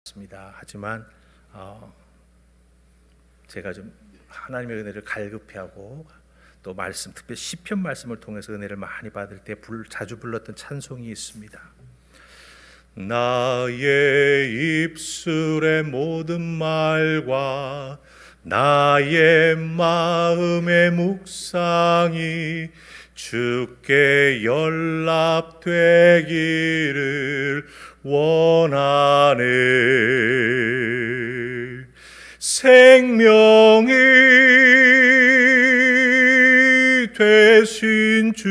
있습니다. 하지만 제가 좀 하나님의 은혜를 갈급해하고 또 말씀, 특별히 시편 말씀을 통해서 은혜를 많이 받을 때 자주 불렀던 찬송이 있습니다. 나의 입술의 모든 말과 나의 마음의 묵상이 주께 연락되기를 원하네. 생명이 되신 주,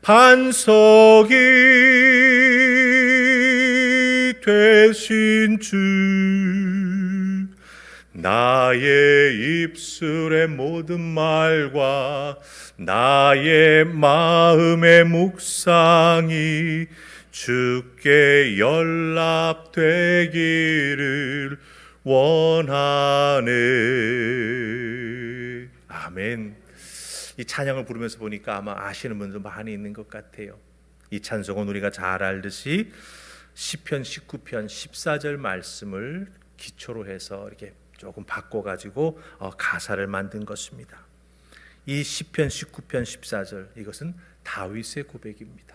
반석이 되신 주, 나의 입술의 모든 말과 나의 마음의 묵상이 주께 연락되기를 원하네. 아멘. 이 찬양을 부르면서 보니까 아마 아시는 분들 많이 있는 것 같아요. 이 찬송은 우리가 잘 알듯이 시편 19편 14절 말씀을 기초로 해서 이렇게 조금 바꿔가지고 가사를 만든 것입니다. 이 시편 19편 14절, 이것은 다윗의 고백입니다.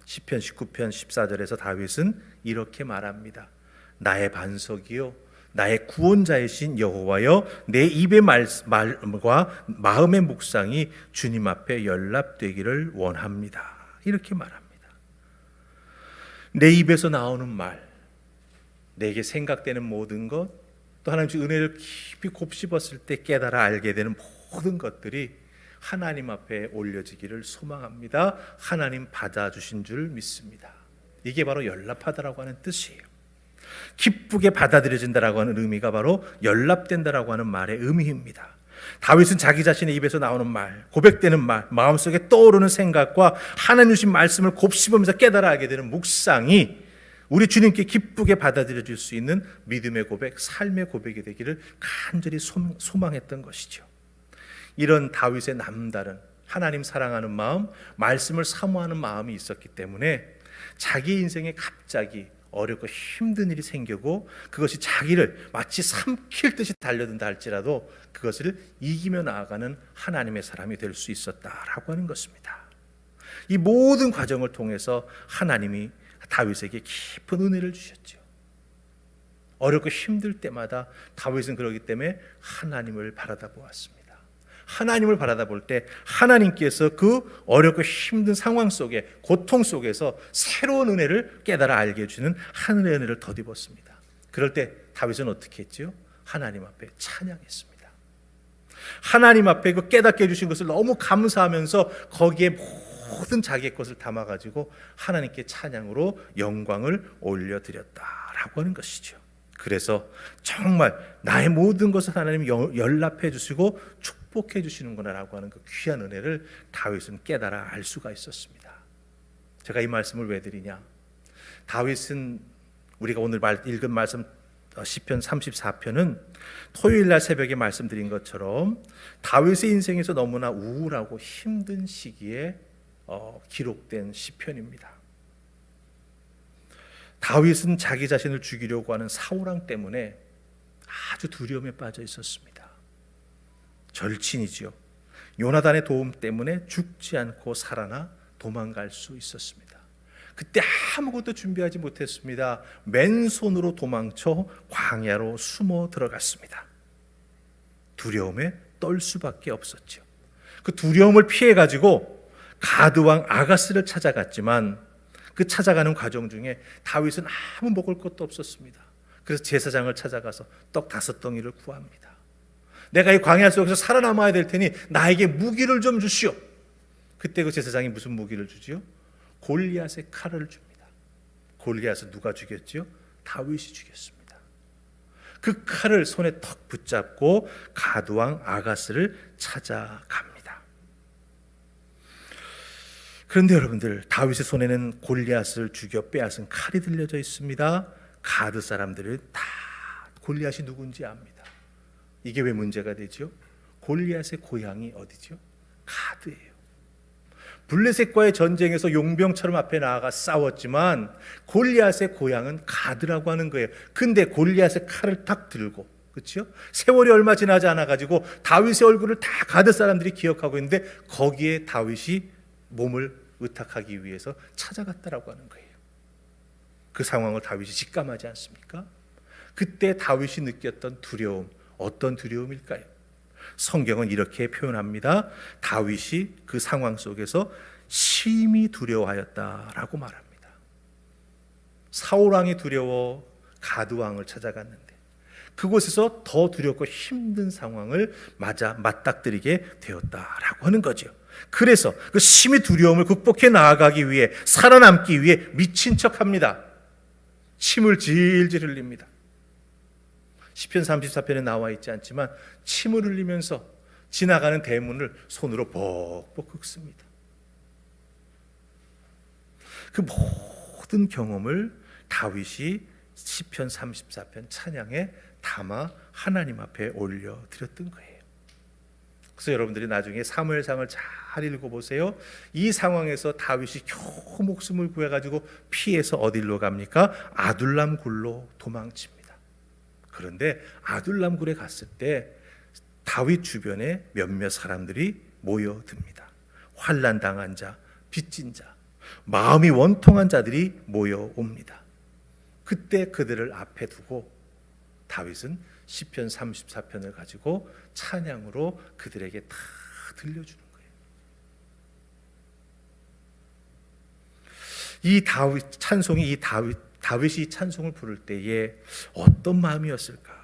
시편 19편 14절에서 다윗은 이렇게 말합니다. 나의 반석이요 나의 구원자이신 여호와여, 내 입의 말과 마음의 묵상이 주님 앞에 연락되기를 원합니다. 이렇게 말합니다. 내 입에서 나오는 말, 내게 생각되는 모든 것, 또 하나님의 은혜를 깊이 곱씹었을 때 깨달아 알게 되는 모든 것들이 하나님 앞에 올려지기를 소망합니다. 하나님 받아주신 줄 믿습니다. 이게 바로 연락하다라고 하는 뜻이에요. 기쁘게 받아들여진다라고 하는 의미가 바로 연락된다라고 하는 말의 의미입니다. 다윗은 자기 자신의 입에서 나오는 말, 고백되는 말, 마음속에 떠오르는 생각과 하나님 주신 말씀을 곱씹으면서 깨달아 알게 되는 묵상이 우리 주님께 기쁘게 받아들여질 수 있는 믿음의 고백, 삶의 고백이 되기를 간절히 소망했던 것이죠. 이런 다윗의 남다른 하나님 사랑하는 마음, 말씀을 사모하는 마음이 있었기 때문에 자기 인생에 갑자기 어렵고 힘든 일이 생기고 그것이 자기를 마치 삼킬 듯이 달려든다 할지라도 그것을 이기며 나아가는 하나님의 사람이 될 수 있었다라고 하는 것입니다. 이 모든 과정을 통해서 하나님이 다윗에게 깊은 은혜를 주셨죠. 어렵고 힘들 때마다 다윗은 그러기 때문에 하나님을 바라다 보았습니다. 하나님을 바라다 볼 때 하나님께서 그 어렵고 힘든 상황 속에, 고통 속에서 새로운 은혜를 깨달아 알게 해주는 하늘의 은혜를 덧입었습니다. 그럴 때 다윗은 어떻게 했지요? 하나님 앞에 찬양했습니다. 하나님 앞에 그 깨닫게 해주신 것을 너무 감사하면서 거기에 모든 자기의 것을 담아가지고 하나님께 찬양으로 영광을 올려드렸다라고 하는 것이죠. 그래서 정말 나의 모든 것을 하나님이 연락해 주시고 축복해 주시는구나라고 하는 그 귀한 은혜를 다윗은 깨달아 알 수가 있었습니다. 제가 이 말씀을 왜 드리냐? 다윗은 우리가 오늘 읽은 말씀 시편 34편은 토요일날 새벽에 말씀드린 것처럼 다윗의 인생에서 너무나 우울하고 힘든 시기에 기록된 시편입니다. 다윗은 자기 자신을 죽이려고 하는 사울왕 때문에 아주 두려움에 빠져 있었습니다. 절친이지요. 요나단의 도움 때문에 죽지 않고 살아나 도망갈 수 있었습니다. 그때 아무것도 준비하지 못했습니다. 맨손으로 도망쳐 광야로 숨어 들어갔습니다. 두려움에 떨 수밖에 없었죠. 그 두려움을 피해 가지고 가드왕 아가스를 찾아갔지만 그 찾아가는 과정 중에 다윗은 아무 먹을 것도 없었습니다. 그래서 제사장을 찾아가서 떡 5덩이를 구합니다. 내가 이 광야 속에서 살아남아야 될 테니 나에게 무기를 좀 주시오. 그때 그 제사장이 무슨 무기를 주지요? 골리앗의 칼을 줍니다. 골리앗을 누가 죽였지요? 다윗이 죽였습니다. 그 칼을 손에 턱 붙잡고 가드왕 아가스를 찾아갑니다. 그런데 여러분들, 다윗의 손에는 골리앗을 죽여 빼앗은 칼이 들려져 있습니다. 가드 사람들은 다 골리앗이 누군지 압니다. 이게 왜 문제가 되죠? 골리앗의 고향이 어디죠? 가드예요. 블레셋과의 전쟁에서 용병처럼 앞에 나아가 싸웠지만 골리앗의 고향은 가드라고 하는 거예요. 근데 골리앗의 칼을 딱 들고, 그렇죠? 세월이 얼마 지나지 않아 가지고 다윗의 얼굴을 다 가드 사람들이 기억하고 있는데 거기에 다윗이 몸을 의탁하기 위해서 찾아갔다라고 하는 거예요. 그 상황을 다윗이 직감하지 않습니까? 그때 다윗이 느꼈던 두려움, 어떤 두려움일까요? 성경은 이렇게 표현합니다. 다윗이 그 상황 속에서 심히 두려워하였다라고 말합니다. 사울 왕이 두려워 가드 왕을 찾아갔는데 그곳에서 더 두렵고 힘든 상황을 맞닥뜨리게 되었다라고 하는 거죠. 그래서 그 심히 두려움을 극복해 나아가기 위해, 살아남기 위해 미친 척합니다. 침을 질질 흘립니다. 시편 34편에 나와 있지 않지만 침을 흘리면서 지나가는 대문을 손으로 벅벅 긁습니다. 그 모든 경험을 다윗이 시편 34편 찬양에 담아 하나님 앞에 올려드렸던 거예요. 그래서 여러분들이 나중에 사무엘상을 잘 읽어보세요. 이 상황에서 다윗이 겨우 목숨을 구해가지고 피해서 어디로 갑니까? 아둘람 굴로 도망칩니다. 그런데 아둘람 굴에 갔을 때 다윗 주변에 몇몇 사람들이 모여듭니다. 환난 당한 자, 빚진 자, 마음이 원통한 자들이 모여옵니다. 그때 그들을 앞에 두고 다윗은 시편 34편을 가지고 찬양으로 그들에게 다 들려주는 거예요. 이 다윗 찬송이 다윗이 이 찬송을 부를 때에 어떤 마음이었을까?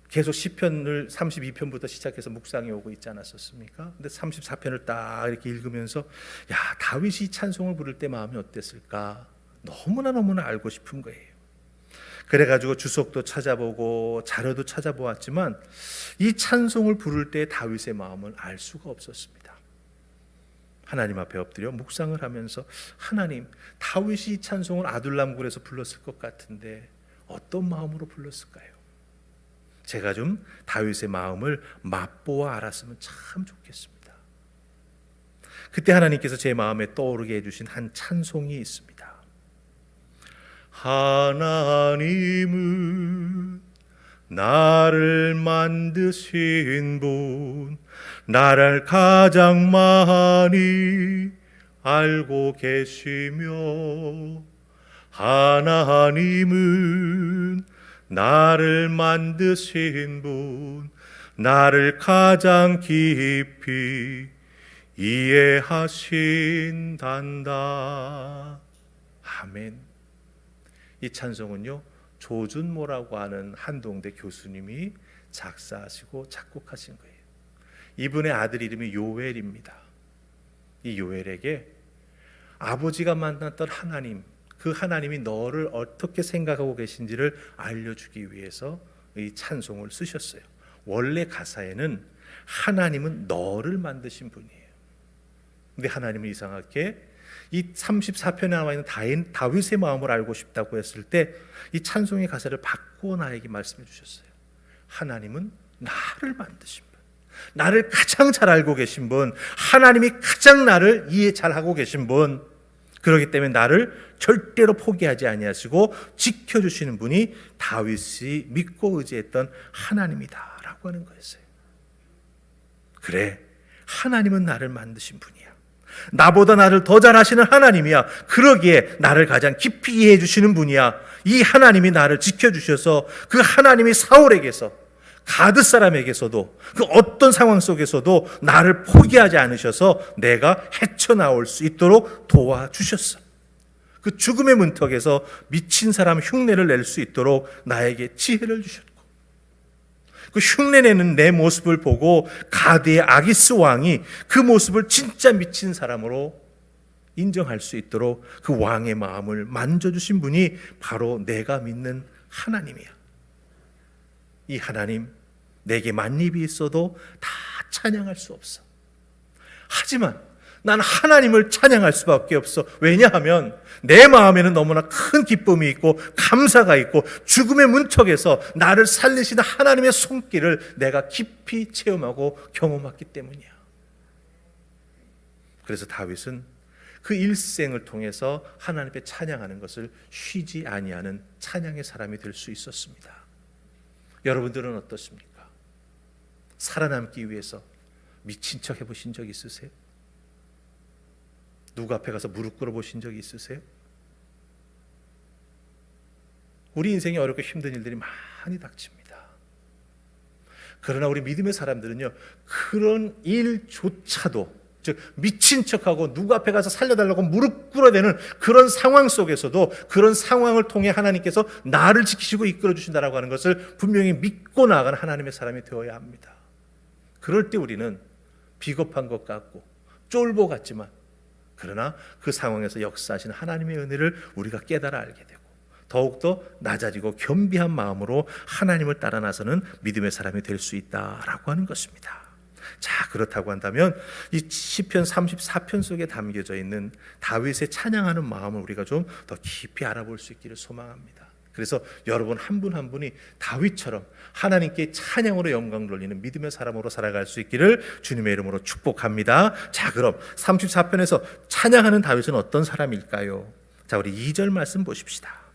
계속 시편을 32편부터 시작해서 묵상해 오고 있지 않았었습니까? 근데 34편을 딱 이렇게 읽으면서 야, 다윗이 이 찬송을 부를 때 마음이 어땠을까? 너무나 알고 싶은 거예요. 그래가지고 주석도 찾아보고 자료도 찾아보았지만 이 찬송을 부를 때 다윗의 마음을 알 수가 없었습니다. 하나님 앞에 엎드려 묵상을 하면서 하나님, 다윗이 이 찬송을 아둘람굴에서 불렀을 것 같은데 어떤 마음으로 불렀을까요? 제가 좀 다윗의 마음을 맛보아 알았으면 참 좋겠습니다. 그때 하나님께서 제 마음에 떠오르게 해주신 한 찬송이 있습니다. 하나님은 나를 만드신 분, 나를 가장 많이 알고 계시며, 하나님은 나를 만드신 분, 나를 가장 깊이 이해하신단다. 아멘. 이 찬송은요, 조준모라고 하는 한동대 교수님이 작사하시고 작곡하신 거예요. 이분의 아들 이름이 요엘입니다. 이 요엘에게 아버지가 만났던 하나님, 그 하나님이 너를 어떻게 생각하고 계신지를 알려주기 위해서 이 찬송을 쓰셨어요. 원래 가사에는 하나님은 너를 만드신 분이에요. 근데 하나님은 이상하게 이 34편에 나와 있는 다윗의 마음을 알고 싶다고 했을 때 이 찬송의 가사를 바꾸어 나에게 말씀해 주셨어요. 하나님은 나를 만드신 분, 나를 가장 잘 알고 계신 분, 하나님이 가장 나를 이해 잘하고 계신 분, 그렇기 때문에 나를 절대로 포기하지 아니하시고 지켜주시는 분이 다윗이 믿고 의지했던 하나님이다라고 하는 거였어요. 그래, 하나님은 나를 만드신 분이야. 나보다 나를 더 잘 아시는 하나님이야. 그러기에 나를 가장 깊이 이해해 주시는 분이야. 이 하나님이 나를 지켜주셔서 그 하나님이 사울에게서, 가드 사람에게서도, 그 어떤 상황 속에서도 나를 포기하지 않으셔서 내가 헤쳐나올 수 있도록 도와주셨어. 그 죽음의 문턱에서 미친 사람 흉내를 낼 수 있도록 나에게 지혜를 주셨고, 그 흉내내는 내 모습을 보고 가드의 아기스 왕이 그 모습을 진짜 미친 사람으로 인정할 수 있도록 그 왕의 마음을 만져주신 분이 바로 내가 믿는 하나님이야. 이 하나님, 내게 만입이 있어도 다 찬양할 수 없어. 하지만 난 하나님을 찬양할 수밖에 없어. 왜냐하면 내 마음에는 너무나 큰 기쁨이 있고 감사가 있고 죽음의 문턱에서 나를 살리시는 하나님의 손길을 내가 깊이 체험하고 경험했기 때문이야. 그래서 다윗은 그 일생을 통해서 하나님께 찬양하는 것을 쉬지 아니하는 찬양의 사람이 될 수 있었습니다. 여러분들은 어떻습니까? 살아남기 위해서 미친 척 해보신 적 있으세요? 누구 앞에 가서 무릎 꿇어 보신 적이 있으세요? 우리 인생에 어렵고 힘든 일들이 많이 닥칩니다. 그러나 우리 믿음의 사람들은요, 그런 일조차도, 즉 미친 척하고 누구 앞에 가서 살려달라고 무릎 꿇어대는 그런 상황 속에서도 그런 상황을 통해 하나님께서 나를 지키시고 이끌어 주신다라고 하는 것을 분명히 믿고 나아가는 하나님의 사람이 되어야 합니다. 그럴 때 우리는 비겁한 것 같고 쫄보 같지만, 그러나 그 상황에서 역사하신 하나님의 은혜를 우리가 깨달아 알게 되고 더욱더 낮아지고 겸비한 마음으로 하나님을 따라 나서는 믿음의 사람이 될 수 있다라고 하는 것입니다. 자, 그렇다고 한다면 이 시편 34편 속에 담겨져 있는 다윗의 찬양하는 마음을 우리가 좀 더 깊이 알아볼 수 있기를 소망합니다. 그래서 여러분 한 분 한 분이 다윗처럼 하나님께 찬양으로 영광 돌리는 믿음의 사람으로 살아갈 수 있기를 주님의 이름으로 축복합니다. 자, 그럼 34편에서 찬양하는 다윗은 어떤 사람일까요? 자, 우리 2절 말씀 보십시다.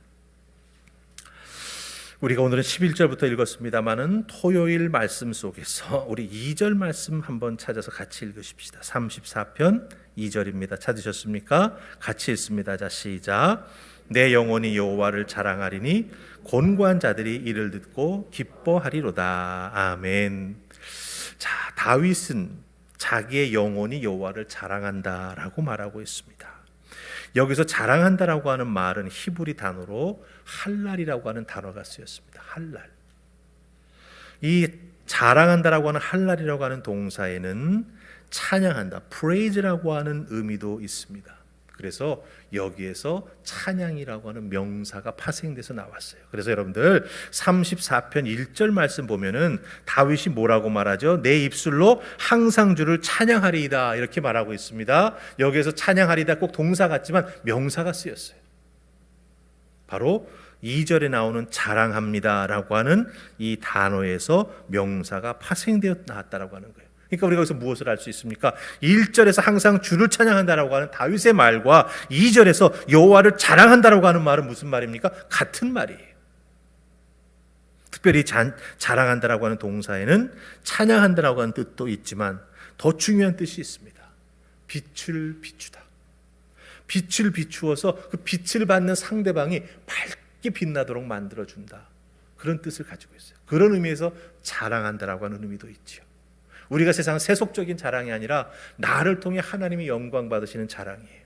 우리가 오늘은 11절부터 읽었습니다마는 토요일 말씀 속에서 우리 2절 말씀 한번 찾아서 같이 읽으십시다. 34편 2절입니다. 찾으셨습니까? 같이 읽습니다. 자, 시작. 내 영혼이 여호와를 자랑하리니 곤고한 자들이 이를 듣고 기뻐하리로다. 아멘. 자, 다윗은 자기의 영혼이 여호와를 자랑한다라고 말하고 있습니다. 여기서 자랑한다라고 하는 말은 히브리 단어로 할랄이라고 하는 단어가 쓰였습니다. 할랄. 이 자랑한다라고 하는 할랄이라고 하는 동사에는 찬양한다, praise라고 하는 의미도 있습니다. 그래서 여기에서 찬양이라고 하는 명사가 파생돼서 나왔어요. 그래서 여러분들 34편 1절 말씀 보면은 다윗이 뭐라고 말하죠? 내 입술로 항상 주를 찬양하리이다 이렇게 말하고 있습니다. 여기에서 찬양하리이다 꼭 동사 같지만 명사가 쓰였어요. 바로 2절에 나오는 자랑합니다라고 하는 이 단어에서 명사가 파생되어 나왔다라고 하는 거예요. 그러니까 우리가 여기서 무엇을 알 수 있습니까? 1절에서 항상 주를 찬양한다라고 하는 다윗의 말과 2절에서 여호와를 자랑한다라고 하는 말은 무슨 말입니까? 같은 말이에요. 특별히 자랑한다라고 하는 동사에는 찬양한다라고 하는 뜻도 있지만 더 중요한 뜻이 있습니다. 빛을 비추다. 빛을 비추어서 그 빛을 받는 상대방이 밝게 빛나도록 만들어준다. 그런 뜻을 가지고 있어요. 그런 의미에서 자랑한다라고 하는 의미도 있죠. 우리가 세상 세속적인 자랑이 아니라 나를 통해 하나님이 영광 받으시는 자랑이에요.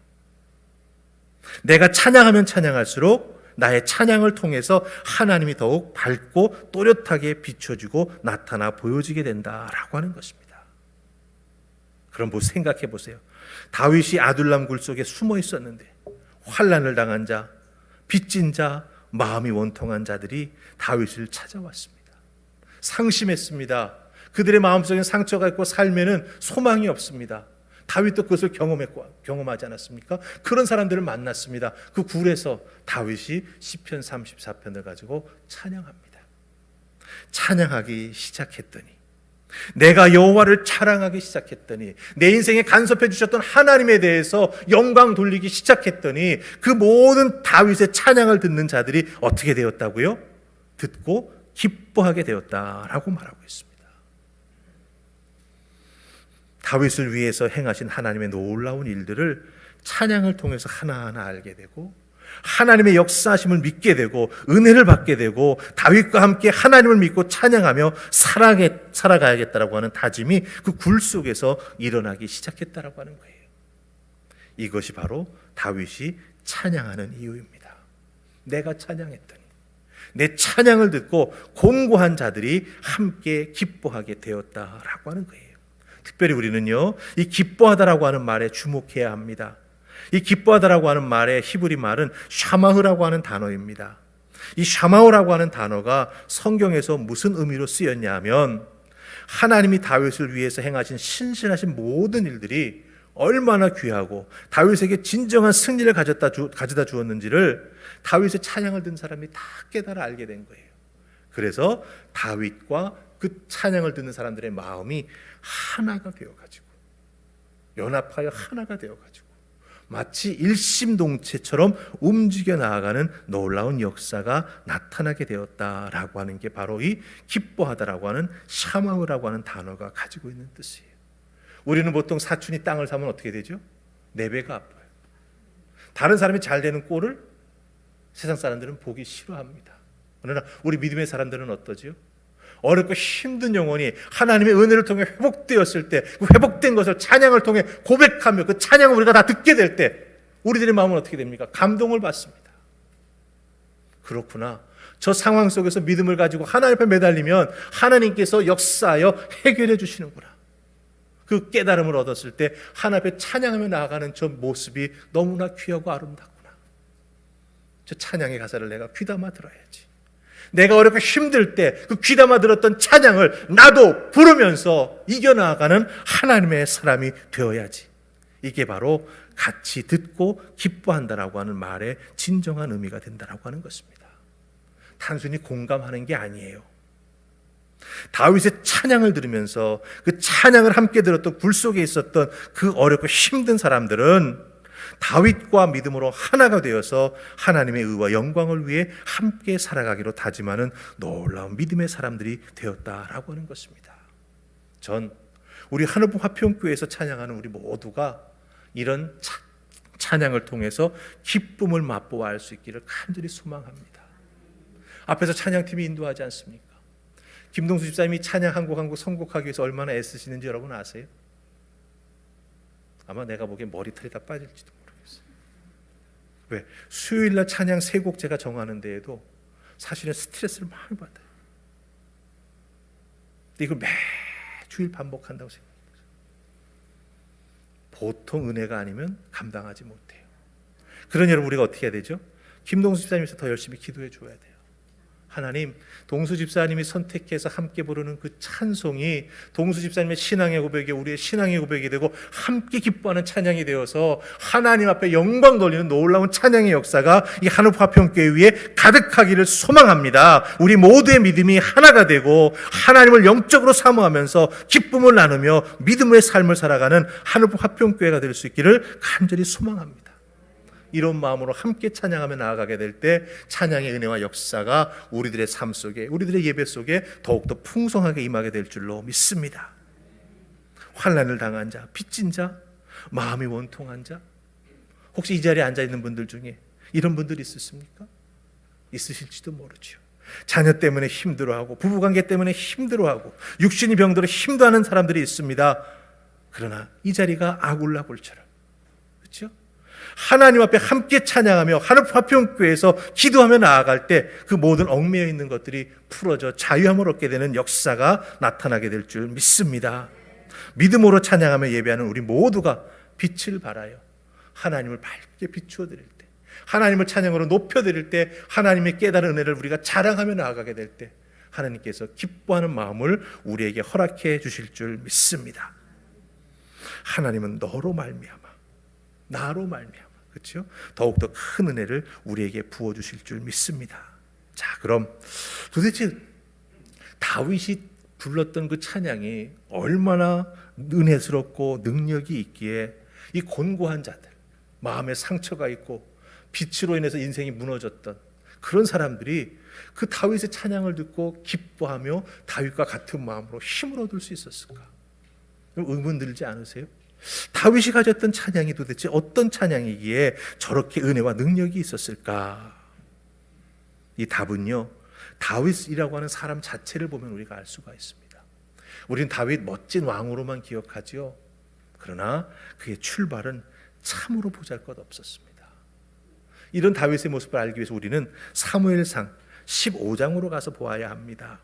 내가 찬양하면 찬양할수록 나의 찬양을 통해서 하나님이 더욱 밝고 또렷하게 비춰지고 나타나 보여지게 된다라고 하는 것입니다. 그럼 생각해 보세요. 다윗이 아둘람 굴 속에 숨어 있었는데 환난을 당한 자, 빚진 자, 마음이 원통한 자들이 다윗을 찾아왔습니다. 상심했습니다. 그들의 마음속에 상처가 있고 삶에는 소망이 없습니다. 다윗도 그것을 경험하지 않았습니까? 그런 사람들을 만났습니다. 그 굴에서 다윗이 시편 34편을 가지고 찬양합니다. 찬양하기 시작했더니, 내가 여호와를 자랑하기 시작했더니, 내 인생에 간섭해 주셨던 하나님에 대해서 영광 돌리기 시작했더니 그 모든 다윗의 찬양을 듣는 자들이 어떻게 되었다고요? 듣고 기뻐하게 되었다라고 말하고 있습니다. 다윗을 위해서 행하신 하나님의 놀라운 일들을 찬양을 통해서 하나하나 알게 되고 하나님의 역사하심을 믿게 되고 은혜를 받게 되고 다윗과 함께 하나님을 믿고 찬양하며 살아가야겠다라고 하는 다짐이 그 굴 속에서 일어나기 시작했다라고 하는 거예요. 이것이 바로 다윗이 찬양하는 이유입니다. 내가 찬양했더니 내 찬양을 듣고 곤고한 자들이 함께 기뻐하게 되었다라고 하는 거예요. 특별히 우리는요, 이 기뻐하다라고 하는 말에 주목해야 합니다. 이 기뻐하다라고 하는 말의 히브리 말은 샤마흐라고 하는 단어입니다. 이 샤마흐라고 하는 단어가 성경에서 무슨 의미로 쓰였냐 하면 하나님이 다윗을 위해서 행하신 신실하신 모든 일들이 얼마나 귀하고 다윗에게 진정한 승리를 가져다 주었는지를 다윗의 찬양을 듣는 사람이 다 깨달아 알게 된 거예요. 그래서 다윗과 그 찬양을 듣는 사람들의 마음이 하나가 되어가지고 연합하여 하나가 되어가지고 마치 일심동체처럼 움직여 나아가는 놀라운 역사가 나타나게 되었다라고 하는 게 바로 이 기뻐하다라고 하는 샤마우라고 하는 단어가 가지고 있는 뜻이에요. 우리는 보통 사촌이 땅을 사면 어떻게 되죠? 네 배가 아파요. 다른 사람이 잘 되는 꼴을 세상 사람들은 보기 싫어합니다. 그러나 우리 믿음의 사람들은 어떠지요? 어렵고 힘든 영혼이 하나님의 은혜를 통해 회복되었을 때, 그 회복된 것을 찬양을 통해 고백하며 그 찬양을 우리가 다 듣게 될 때 우리들의 마음은 어떻게 됩니까? 감동을 받습니다. 그렇구나. 저 상황 속에서 믿음을 가지고 하나님 앞에 매달리면 하나님께서 역사하여 해결해 주시는구나. 그 깨달음을 얻었을 때 하나님 앞에 찬양하며 나아가는 저 모습이 너무나 귀하고 아름답구나. 저 찬양의 가사를 내가 귀담아 들어야지. 내가 어렵고 힘들 때 그 귀담아 들었던 찬양을 나도 부르면서 이겨나가는 하나님의 사람이 되어야지. 이게 바로 같이 듣고 기뻐한다라고 하는 말의 진정한 의미가 된다라고 하는 것입니다. 단순히 공감하는 게 아니에요. 다윗의 찬양을 들으면서 그 찬양을 함께 들었던 굴 속에 있었던 그 어렵고 힘든 사람들은 다윗과 믿음으로 하나가 되어서 하나님의 의와 영광을 위해 함께 살아가기로 다짐하는 놀라운 믿음의 사람들이 되었다라고 하는 것입니다. 전 우리 하늘봉 화평교회에서 찬양하는 우리 모두가 이런 찬양을 통해서 기쁨을 맛보아할 수 있기를 간절히 소망합니다. 앞에서 찬양팀이 인도하지 않습니까? 김동수 집사님이 찬양 한 곡 한 곡 선곡하기 위해서 얼마나 애쓰시는지 여러분 아세요? 아마 내가 보기엔 머리털이 다 빠질지도 모르겠어요. 왜? 수요일날 찬양 3곡 제가 정하는 데에도 사실은 스트레스를 많이 받아요. 근데 이걸 매주일 반복한다고 생각해요. 보통 은혜가 아니면 감당하지 못해요. 그런 여러분 우리가 어떻게 해야 되죠? 김동수 집사님께서 더 열심히 기도해 줘야 돼요. 하나님, 동수 집사님이 선택해서 함께 부르는 그 찬송이 동수 집사님의 신앙의 고백이 우리의 신앙의 고백이 되고 함께 기뻐하는 찬양이 되어서 하나님 앞에 영광 돌리는 놀라운 찬양의 역사가 이 하늘봉 화평교회 위에 가득하기를 소망합니다. 우리 모두의 믿음이 하나가 되고 하나님을 영적으로 사모하면서 기쁨을 나누며 믿음의 삶을 살아가는 하늘봉 화평교회가 될 수 있기를 간절히 소망합니다. 이런 마음으로 함께 찬양하며 나아가게 될 때 찬양의 은혜와 역사가 우리들의 삶 속에, 우리들의 예배 속에 더욱더 풍성하게 임하게 될 줄로 믿습니다. 환난을 당한 자, 빚진 자, 마음이 원통한 자, 혹시 이 자리에 앉아있는 분들 중에 이런 분들 있으십니까? 있으실지도 모르죠. 자녀 때문에 힘들어하고 부부관계 때문에 힘들어하고 육신이 병들어 힘들어하는 사람들이 있습니다. 그러나 이 자리가 아굴라굴처럼, 그렇죠? 하나님 앞에 함께 찬양하며 하늘봉 화평교회에서 기도하며 나아갈 때 그 모든 얽매여 있는 것들이 풀어져 자유함을 얻게 되는 역사가 나타나게 될 줄 믿습니다. 믿음으로 찬양하며 예배하는 우리 모두가 빛을 발하여 하나님을 밝게 비추어 드릴 때, 하나님을 찬양으로 높여 드릴 때, 하나님의 깨달은 은혜를 우리가 자랑하며 나아가게 될 때 하나님께서 기뻐하는 마음을 우리에게 허락해 주실 줄 믿습니다. 하나님은 너로 말미암아, 나로 말미암아, 그렇죠? 더욱더 큰 은혜를 우리에게 부어주실 줄 믿습니다. 자, 그럼 도대체 다윗이 불렀던 그 찬양이 얼마나 은혜스럽고 능력이 있기에 이 곤고한 자들, 마음에 상처가 있고 빛으로 인해서 인생이 무너졌던 그런 사람들이 그 다윗의 찬양을 듣고 기뻐하며 다윗과 같은 마음으로 힘을 얻을 수 있었을까? 의문 들지 않으세요? 다윗이 가졌던 찬양이 도대체 어떤 찬양이기에 저렇게 은혜와 능력이 있었을까? 이 답은요, 다윗이라고 하는 사람 자체를 보면 우리가 알 수가 있습니다. 우리는 다윗 멋진 왕으로만 기억하지요. 그러나 그의 출발은 참으로 보잘것없었습니다. 이런 다윗의 모습을 알기 위해서 우리는 사무엘상 15장으로 가서 보아야 합니다.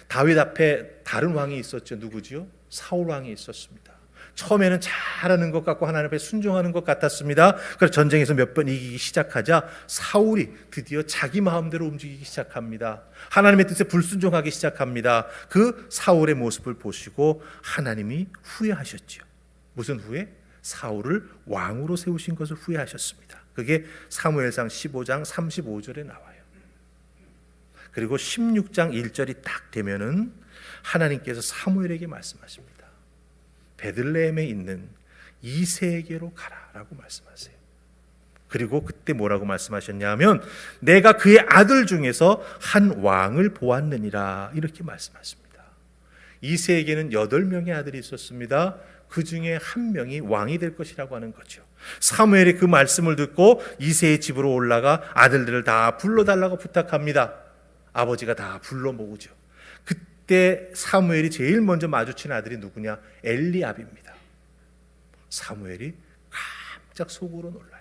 다윗 앞에 다른 왕이 있었죠. 누구지요? 사울 왕이 있었습니다. 처음에는 잘하는 것 같고 하나님 앞에 순종하는 것 같았습니다. 그래서 전쟁에서 몇 번 이기기 시작하자 사울이 드디어 자기 마음대로 움직이기 시작합니다. 하나님의 뜻에 불순종하기 시작합니다. 그 사울의 모습을 보시고 하나님이 후회하셨죠. 무슨 후회? 사울을 왕으로 세우신 것을 후회하셨습니다. 그게 사무엘상 15장 35절에 나와요. 그리고 16장 1절이 딱 되면은 하나님께서 사무엘에게 말씀하십니다. 베들레헴에 있는 이새에게로 가라라고 말씀하세요. 그리고 그때 뭐라고 말씀하셨냐면 내가 그의 아들 중에서 한 왕을 보았느니라 이렇게 말씀하십니다. 이새에게는 8명의 아들이 있었습니다. 그 중에 한 명이 왕이 될 것이라고 하는 거죠. 사무엘이 그 말씀을 듣고 이새의 집으로 올라가 아들들을 다 불러달라고 부탁합니다. 아버지가 다 불러 모으죠. 그때 사무엘이 제일 먼저 마주친 아들이 누구냐? 엘리압입니다. 사무엘이 깜짝 속으로 놀라요.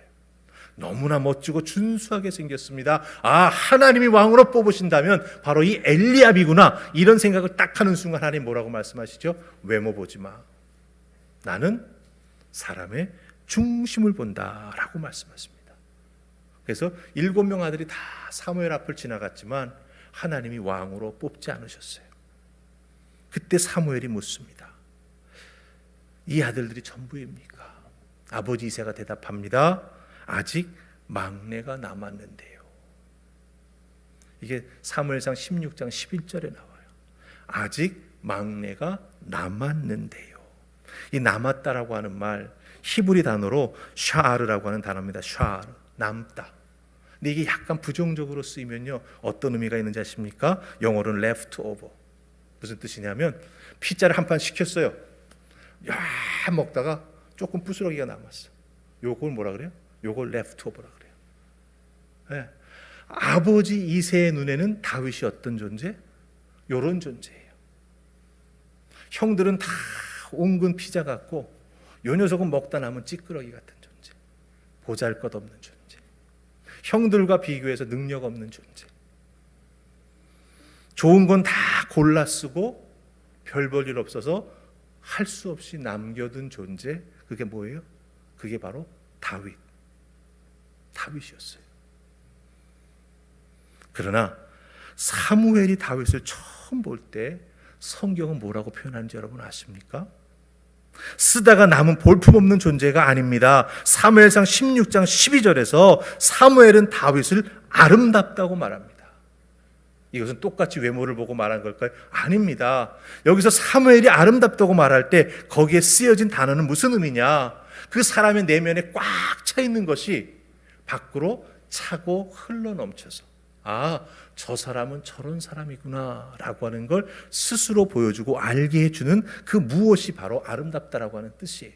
너무나 멋지고 준수하게 생겼습니다. 하나님이 왕으로 뽑으신다면 바로 이 엘리압이구나. 이런 생각을 딱 하는 순간 하나님 뭐라고 말씀하시죠? 외모 보지 마. 나는 사람의 중심을 본다라고 말씀하십니다. 그래서 7명 아들이 다 사무엘 앞을 지나갔지만 하나님이 왕으로 뽑지 않으셨어요. 그때 사무엘이 묻습니다. 이 아들들이 전부입니까? 아버지 이새가 대답합니다. 아직 막내가 남았는데요. 이게 사무엘상 16장 11절에 나와요. 아직 막내가 남았는데요. 이 남았다라고 하는 말 히브리 단어로 샤르라고 하는 단어입니다. 샤르, 남다. 근데 이게 약간 부정적으로 쓰이면요 어떤 의미가 있는지 아십니까? 영어로는 left over. 무슨 뜻이냐면 피자를 한 판 시켰어요. 야 먹다가 조금 부스러기가 남았어. 요걸 뭐라 그래요? 요걸 left over라 그래요. 네. 아버지 이새의 눈에는 다윗이 어떤 존재? 요런 존재예요. 형들은 다 옹근 피자 같고 요 녀석은 먹다 남은 찌끄러기 같은 존재. 보잘것없는 존재. 형들과 비교해서 능력 없는 존재. 좋은 건 다 골라 쓰고 별 볼 일 없어서 할 수 없이 남겨둔 존재. 그게 뭐예요? 그게 바로 다윗이었어요. 그러나 사무엘이 다윗을 처음 볼 때 성경은 뭐라고 표현하는지 여러분 아십니까? 쓰다가 남은 볼품없는 존재가 아닙니다. 사무엘상 16장 12절에서 사무엘은 다윗을 아름답다고 말합니다. 이것은 똑같이 외모를 보고 말한 걸까요? 아닙니다. 여기서 사무엘이 아름답다고 말할 때 거기에 쓰여진 단어는 무슨 의미냐? 그 사람의 내면에 꽉 차 있는 것이 밖으로 차고 흘러넘쳐서 저 사람은 저런 사람이구나 라고 하는 걸 스스로 보여주고 알게 해주는 그 무엇이 바로 아름답다라고 하는 뜻이에요.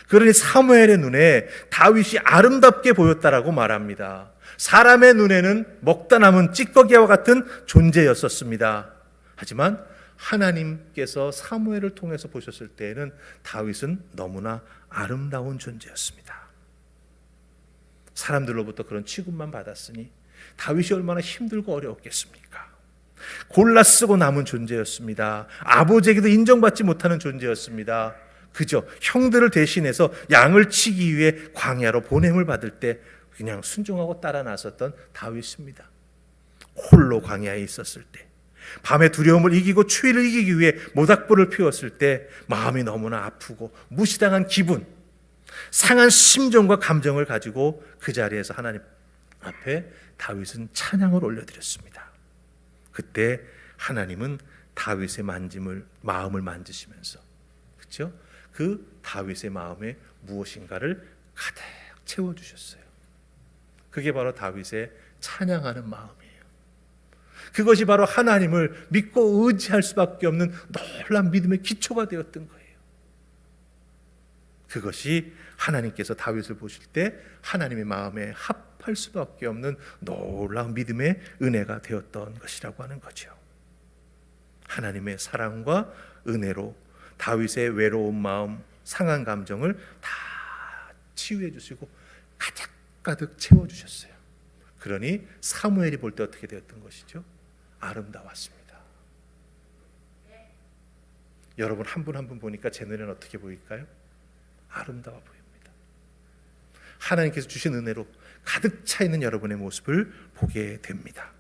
그러니 사무엘의 눈에 다윗이 아름답게 보였다라고 말합니다. 사람의 눈에는 먹다 남은 찌꺼기와 같은 존재였었습니다. 하지만 하나님께서 사무엘을 통해서 보셨을 때에는 다윗은 너무나 아름다운 존재였습니다. 사람들로부터 그런 취급만 받았으니 다윗이 얼마나 힘들고 어려웠겠습니까? 골라 쓰고 남은 존재였습니다. 아버지에게도 인정받지 못하는 존재였습니다. 그저 형들을 대신해서 양을 치기 위해 광야로 보냄을 받을 때 그냥 순종하고 따라 나섰던 다윗입니다. 홀로 광야에 있었을 때, 밤의 두려움을 이기고 추위를 이기기 위해 모닥불을 피웠을 때 마음이 너무나 아프고 무시당한 기분, 상한 심정과 감정을 가지고 그 자리에서 하나님 앞에 다윗은 찬양을 올려드렸습니다. 그때 하나님은 다윗의 마음을 만지시면서, 그렇죠? 그 다윗의 마음에 무엇인가를 가득 채워주셨어요. 그게 바로 다윗의 찬양하는 마음이에요. 그것이 바로 하나님을 믿고 의지할 수밖에 없는 놀라운 믿음의 기초가 되었던 거예요. 그것이 하나님께서 다윗을 보실 때 하나님의 마음에 합할 수밖에 없는 놀라운 믿음의 은혜가 되었던 것이라고 하는 거죠. 하나님의 사랑과 은혜로 다윗의 외로운 마음, 상한 감정을 다 치유해 주시고 가득 채워주셨어요. 그러니 사무엘이 볼 때 어떻게 되었던 것이죠? 아름다웠습니다. 여러분 한 분 한 분 보니까 제 눈에는 어떻게 보일까요? 아름다워 보입니다. 하나님께서 주신 은혜로 가득 차 있는 여러분의 모습을 보게 됩니다.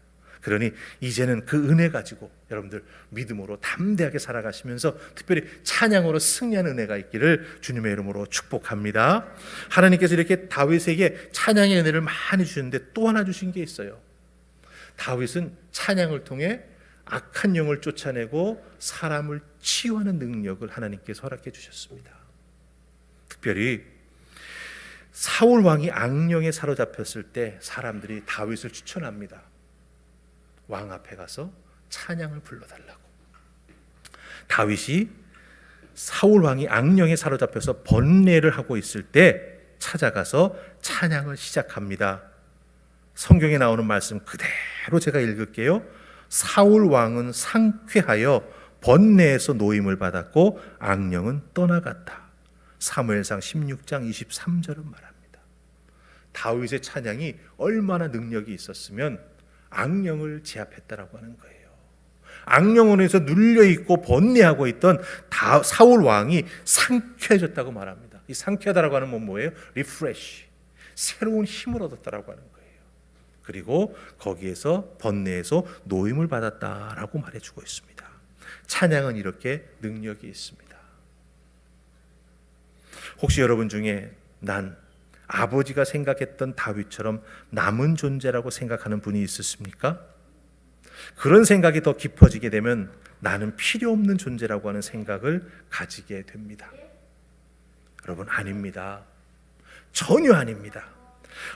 그러니 이제는 그 은혜 가지고 여러분들 믿음으로 담대하게 살아가시면서 특별히 찬양으로 승리하는 은혜가 있기를 주님의 이름으로 축복합니다. 하나님께서 이렇게 다윗에게 찬양의 은혜를 많이 주셨는데 또 하나 주신 게 있어요. 다윗은 찬양을 통해 악한 영을 쫓아내고 사람을 치유하는 능력을 하나님께서 허락해 주셨습니다. 특별히 사울 왕이 악령에 사로잡혔을 때 사람들이 다윗을 추천합니다. 왕 앞에 가서 찬양을 불러달라고. 다윗이 사울 왕이 악령에 사로잡혀서 번뇌를 하고 있을 때 찾아가서 찬양을 시작합니다. 성경에 나오는 말씀 그대로 제가 읽을게요. 사울 왕은 상쾌하여 번뇌에서 노임을 받았고 악령은 떠나갔다. 사무엘상 16장 23절은 말합니다. 다윗의 찬양이 얼마나 능력이 있었으면 악령을 제압했다라고 하는 거예요. 악령원에서 눌려있고 번뇌하고 있던 사울 왕이 상쾌해졌다고 말합니다. 이 상쾌하다라고 하는 건 뭐예요? 리프레시, 새로운 힘을 얻었다라고 하는 거예요. 그리고 거기에서 번뇌에서 노임을 받았다라고 말해주고 있습니다. 찬양은 이렇게 능력이 있습니다. 혹시 여러분 중에 난 아버지가 생각했던 다윗처럼 남은 존재라고 생각하는 분이 있으십니까? 그런 생각이 더 깊어지게 되면 나는 필요 없는 존재라고 하는 생각을 가지게 됩니다. 여러분, 아닙니다. 전혀 아닙니다.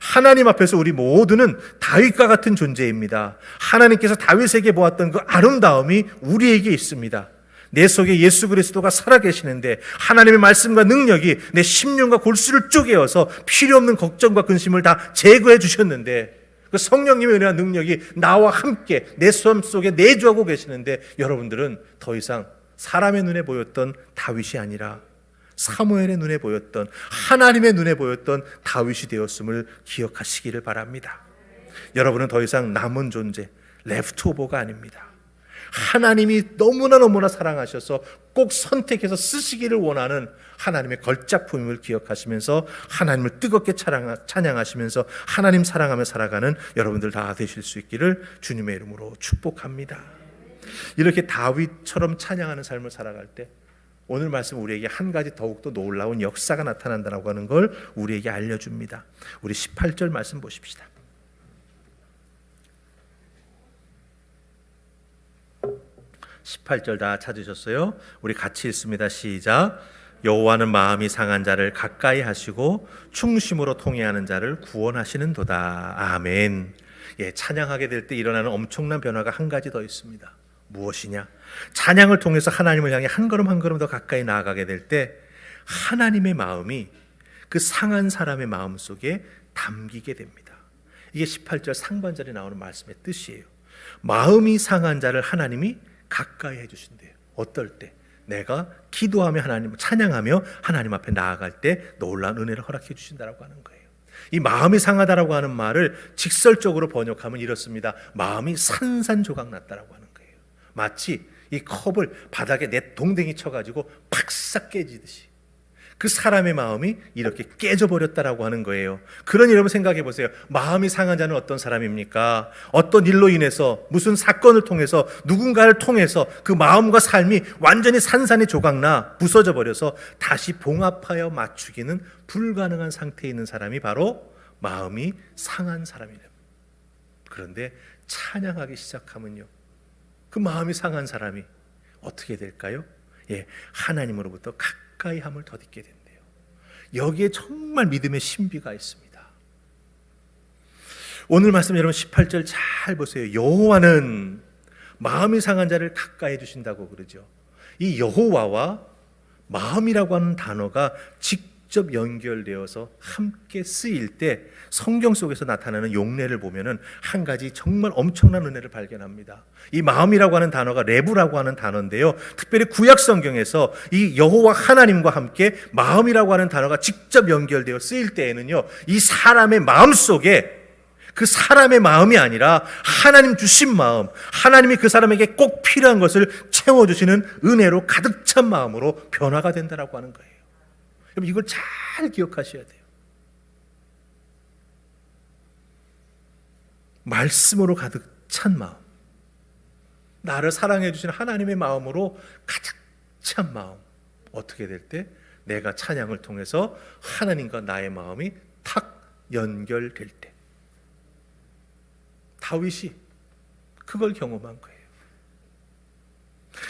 하나님 앞에서 우리 모두는 다윗과 같은 존재입니다. 하나님께서 다윗에게 보았던 그 아름다움이 우리에게 있습니다. 내 속에 예수 그리스도가 살아계시는데 하나님의 말씀과 능력이 내 심령과 골수를 쪼개어서 필요 없는 걱정과 근심을 다 제거해 주셨는데, 그 성령님의 은혜와 능력이 나와 함께 내 삶 속에 내주하고 계시는데, 여러분들은 더 이상 사람의 눈에 보였던 다윗이 아니라 사무엘의 눈에 보였던, 하나님의 눈에 보였던 다윗이 되었음을 기억하시기를 바랍니다. 여러분은 더 이상 남은 존재, 레프트오버가 아닙니다. 하나님이 너무나 사랑하셔서 꼭 선택해서 쓰시기를 원하는 하나님의 걸작품임을 기억하시면서 하나님을 뜨겁게 찬양하시면서 하나님 사랑하며 살아가는 여러분들 다 되실 수 있기를 주님의 이름으로 축복합니다. 이렇게 다윗처럼 찬양하는 삶을 살아갈 때 오늘 말씀 우리에게 한 가지 더욱더 놀라운 역사가 나타난다고 하는 걸 우리에게 알려줍니다. 우리 18절 말씀 보십시다. 18절 다 찾으셨어요? 우리 같이 읽습니다. 시작. 여호와는 마음이 상한 자를 가까이 하시고 충심으로 통회하는 자를 구원하시는도다. 아멘. 예, 찬양하게 될 때 일어나는 엄청난 변화가 한 가지 더 있습니다. 무엇이냐? 찬양을 통해서 하나님을 향해 한 걸음 한 걸음 더 가까이 나아가게 될 때 하나님의 마음이 그 상한 사람의 마음 속에 담기게 됩니다. 이게 18절 상반절에 나오는 말씀의 뜻이에요. 마음이 상한 자를 하나님이 가까이 해주신대요. 어떨 때? 내가 기도하며 하나님, 찬양하며 하나님 앞에 나아갈 때 놀라운 은혜를 허락해 주신다라고 하는 거예요. 이 마음이 상하다라고 하는 말을 직설적으로 번역하면 이렇습니다. 마음이 산산조각 났다라고 하는 거예요. 마치 이 컵을 바닥에 내 동댕이 쳐가지고 팍싹 깨지듯이 그 사람의 마음이 이렇게 깨져버렸다라고 하는 거예요. 그러니 여러분 생각해 보세요. 마음이 상한 자는 어떤 사람입니까? 어떤 일로 인해서, 무슨 사건을 통해서, 누군가를 통해서 그 마음과 삶이 완전히 산산이 조각나 부서져 버려서 다시 봉합하여 맞추기는 불가능한 상태에 있는 사람이 바로 마음이 상한 사람이래요. 그런데 찬양하기 시작하면요, 그 마음이 상한 사람이 어떻게 될까요? 예, 하나님으로부터 가까이 함을 덧입게 된대요. 여기에 정말 믿음의 신비가 있습니다. 오늘 말씀 여러분 18절 잘 보세요. 여호와는 마음이 상한 자를 가까이 해주신다고 그러죠. 이 여호와와 마음이라고 하는 단어가 직접 연결되어서 함께 쓰일 때 성경 속에서 나타나는 용례를 보면은 한 가지 정말 엄청난 은혜를 발견합니다. 이 마음이라고 하는 단어가 레부라고 하는 단어인데요, 특별히 구약 성경에서 이 여호와 하나님과 함께 마음이라고 하는 단어가 직접 연결되어 쓰일 때에는요, 이 사람의 마음 속에 그 사람의 마음이 아니라 하나님 주신 마음, 하나님이 그 사람에게 꼭 필요한 것을 채워주시는 은혜로 가득 찬 마음으로 변화가 된다라고 하는 거예요. 여러분 이걸 잘 기억하셔야 돼요. 말씀으로 가득 찬 마음, 나를 사랑해 주신 하나님의 마음으로 가득 찬 마음, 어떻게 될 때? 내가 찬양을 통해서 하나님과 나의 마음이 탁 연결될 때. 다윗이 그걸 경험한 거예요.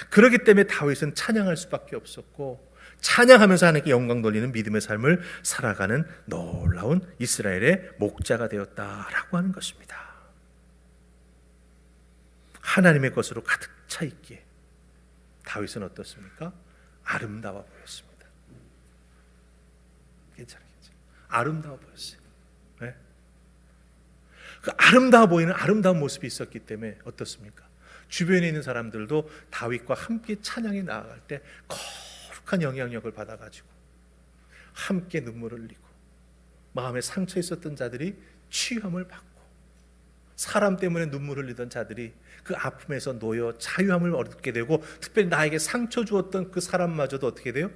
그렇기 때문에 다윗은 찬양할 수밖에 없었고, 찬양하면서 하나님께 영광 돌리는 믿음의 삶을 살아가는 놀라운 이스라엘의 목자가 되었다라고 하는 것입니다. 하나님의 것으로 가득 차 있기에 다윗은 어떻습니까? 아름다워 보였습니다. 괜찮겠죠? 아름다워 보였어요. 네? 그 아름다워 보이는 아름다운 모습이 있었기 때문에 어떻습니까? 주변에 있는 사람들도 다윗과 함께 찬양에 나아갈 때 거룩한 영향력을 받아가지고 함께 눈물을 흘리고 마음에 상처 있었던 자들이 치유함을 받고 사람 때문에 눈물을 흘리던 자들이 그 아픔에서 놓여 자유함을 얻게 되고 특별히 나에게 상처 주었던 그 사람마저도 어떻게 돼요?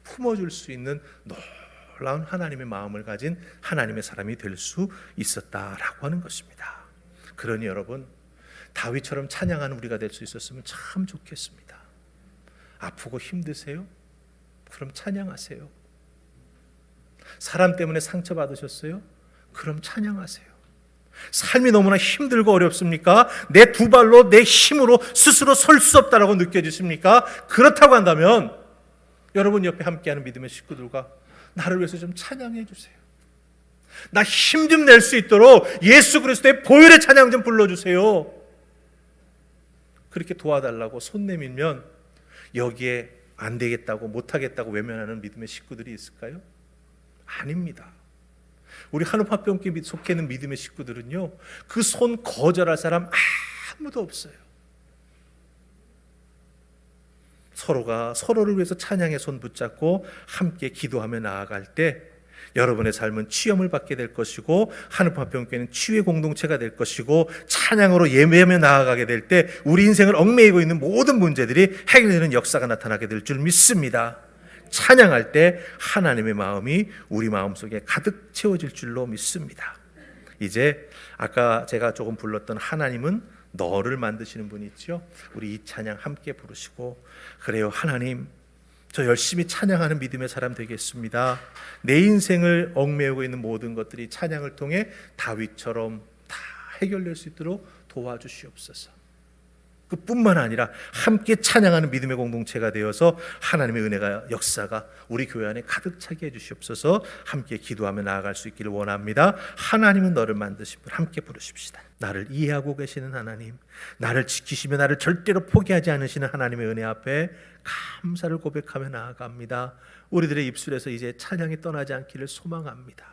품어줄 수 있는 놀라운 하나님의 마음을 가진 하나님의 사람이 될 수 있었다라고 하는 것입니다. 그러니 여러분, 다윗처럼 찬양하는 우리가 될 수 있었으면 참 좋겠습니다. 아프고 힘드세요? 그럼 찬양하세요. 사람 때문에 상처받으셨어요? 그럼 찬양하세요. 삶이 너무나 힘들고 어렵습니까? 내 두 발로 내 힘으로 스스로 설 수 없다라고 느껴지십니까? 그렇다고 한다면 여러분 옆에 함께하는 믿음의 식구들과 나를 위해서 좀 찬양해 주세요. 나 힘 좀 낼 수 있도록 예수 그리스도의 보혈의 찬양 좀 불러주세요. 그렇게 도와달라고 손 내밀면 여기에 안 되겠다고 못하겠다고 외면하는 믿음의 식구들이 있을까요? 아닙니다. 우리 한옥화병교회 속해 있는 믿음의 식구들은요, 그 손 거절할 사람 아무도 없어요. 서로가 서로를 위해서 찬양의 손 붙잡고 함께 기도하며 나아갈 때 여러분의 삶은 치유함을 받게 될 것이고 한옥화병교회는 치유의 공동체가 될 것이고 찬양으로 예배하며 나아가게 될 때 우리 인생을 얽매이고 있는 모든 문제들이 해결되는 역사가 나타나게 될 줄 믿습니다. 찬양할 때 하나님의 마음이 우리 마음속에 가득 채워질 줄로 믿습니다. 이제 아까 제가 조금 불렀던 하나님은 너를 만드시는 분이 있죠. 우리 이 찬양 함께 부르시고, 그래요 하나님, 저 열심히 찬양하는 믿음의 사람 되겠습니다. 내 인생을 얽매이고 있는 모든 것들이 찬양을 통해 다윗처럼 다 해결될 수 있도록 도와주시옵소서. 그뿐만 아니라 함께 찬양하는 믿음의 공동체가 되어서 하나님의 은혜가 역사가 우리 교회 안에 가득 차게 해주시옵소서. 함께 기도하며 나아갈 수 있기를 원합니다. 하나님은 너를 만드신 분, 함께 부르십시다. 나를 이해하고 계시는 하나님, 나를 지키시며 나를 절대로 포기하지 않으시는 하나님의 은혜 앞에 감사를 고백하며 나아갑니다. 우리들의 입술에서 이제 찬양이 떠나지 않기를 소망합니다.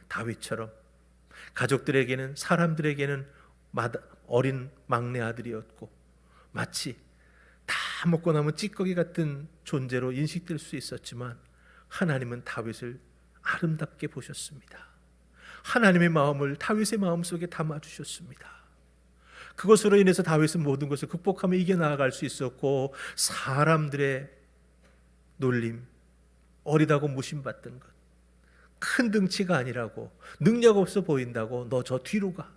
다윗처럼 가족들에게는, 사람들에게는 어린 막내 아들이었고 마치 다 먹고 남은 찌꺼기 같은 존재로 인식될 수 있었지만 하나님은 다윗을 아름답게 보셨습니다. 하나님의 마음을 다윗의 마음속에 담아주셨습니다. 그것으로 인해서 다윗은 모든 것을 극복하며 이겨나갈 수 있었고, 사람들의 놀림, 어리다고 무심받던 것, 큰 등치가 아니라고, 능력 없어 보인다고 너 저 뒤로 가,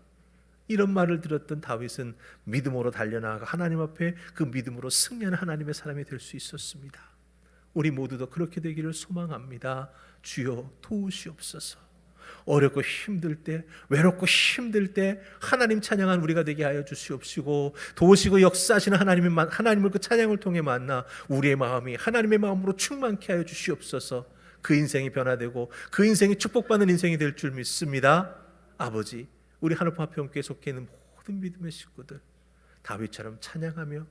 이런 말을 들었던 다윗은 믿음으로 달려나가 하나님 앞에 그 믿음으로 승리하는 하나님의 사람이 될 수 있었습니다. 우리 모두도 그렇게 되기를 소망합니다. 주여 도우시옵소서. 어렵고 힘들 때, 외롭고 힘들 때 하나님 찬양한 우리가 되게 하여 주시옵시고, 도우시고 역사하시는 하나님을 그 찬양을 통해 만나 우리의 마음이 하나님의 마음으로 충만케 하여 주시옵소서. 그 인생이 변화되고 그 인생이 축복받는 인생이 될 줄 믿습니다. 아버지, 우리 한옥화평교회에 속해 있는 모든 믿음의 식구들 다윗처럼 찬양하며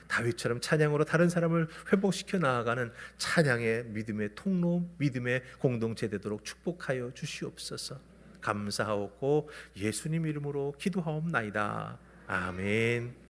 다윗처럼 찬양으로 다른 사람을 회복시켜 나아가는 찬양의 믿음의 통로, 믿음의 공동체 되도록 축복하여 주시옵소서. 감사하옵고 예수님 이름으로 기도하옵나이다. 아멘.